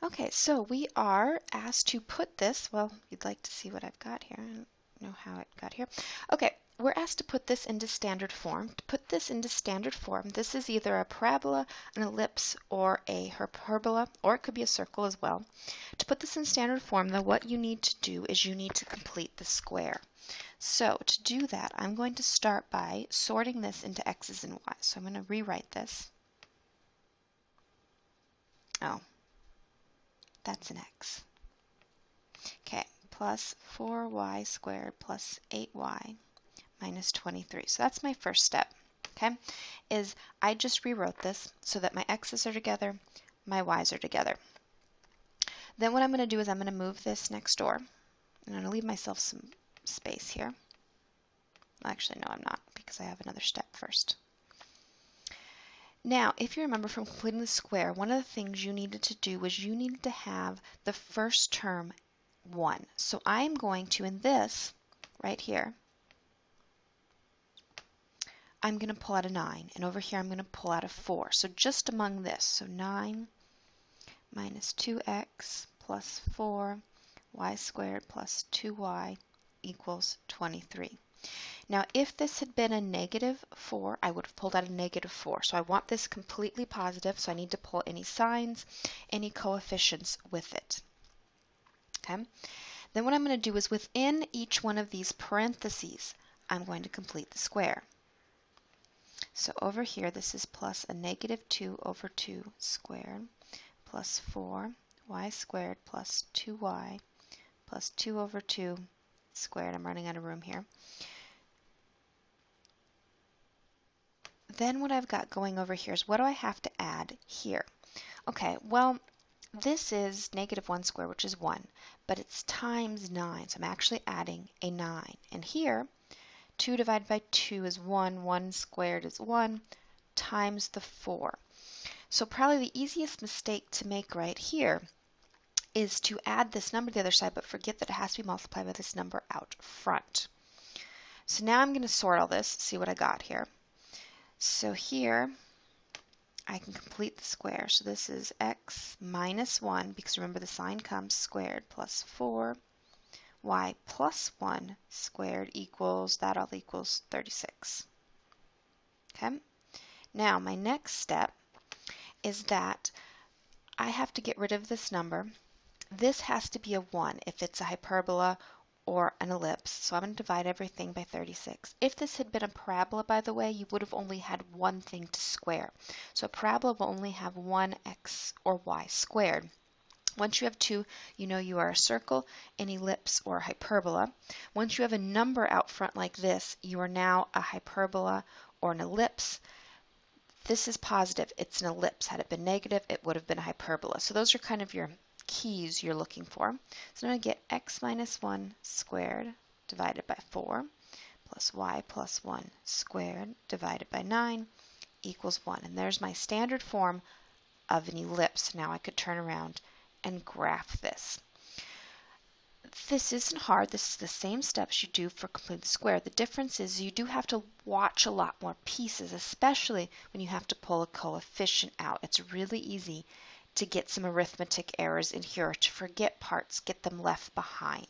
Okay, so we are asked to put this, well, you'd like to see what I've got here. I don't know how it got here. Okay, we're asked to put this into standard form. To put this into standard form, this is either a parabola, an ellipse, or a hyperbola, or it could be a circle as well. To put this in standard form, though, what you need to do is you need to complete the square. So to do that, I'm going to start by sorting this into x's and y's. So I'm going to rewrite this. Oh, that's an x. Okay, plus 4y squared plus 8y minus 23. So that's my first step, okay, is I just rewrote this so that my x's are together, my y's are together. Then what I'm going to do is I'm going to move this next door. I'm going to leave myself some space here. Actually, no, I'm not, because I have another step first. Now, if you remember from completing the square, one of the things you needed to do was you needed to have the first term 1. So I'm going to, in this, right here, I'm going to pull out a 9, and over here I'm going to pull out a 4. So just among this, so 9 minus 2x plus 4, y squared plus 2y equals 23. Now, if this had been a negative 4, I would have pulled out a negative 4. So I want this completely positive, so I need to pull any signs, any coefficients with it. Okay? Then what I'm going to do is within each one of these parentheses, I'm going to complete the square. So over here, this is plus a negative 2 over 2 squared plus 4y squared plus 2y plus 2 over 2 squared. I'm running out of room here. Then what I've got going over here is what do I have to add here? Okay, well, this is negative 1 squared, which is 1, but it's times 9, so I'm actually adding a 9. And here, 2 divided by 2 is 1, 1 squared is 1, times the 4. So probably the easiest mistake to make right here is to add this number to the other side, but forget that it has to be multiplied by this number out front. So now I'm going to sort all this, see what I got here. So here, I can complete the square. So this is x minus 1, because remember the sign comes squared, plus 4, y plus 1 squared equals, that all equals 36. Okay? Now, my next step is that I have to get rid of this number. This has to be a 1 if it's a hyperbola or an ellipse, so I'm going to divide everything by 36. If this had been a parabola, by the way, you would have only had one thing to square. So a parabola will only have one x or y squared. Once you have two, you know you are a circle, an ellipse, or a hyperbola. Once you have a number out front like this, you are now a hyperbola or an ellipse. This is positive, it's an ellipse. Had it been negative, it would have been a hyperbola. So those are kind of your keys you're looking for. So I'm going to get x minus 1 squared divided by 4 plus y plus 1 squared divided by 9 equals 1. And there's my standard form of an ellipse. Now I could turn around and graph this. This isn't hard. This is the same steps you do for completing the square. The difference is you do have to watch a lot more pieces, especially when you have to pull a coefficient out. It's really easy to get some arithmetic errors in here, to forget parts, get them left behind.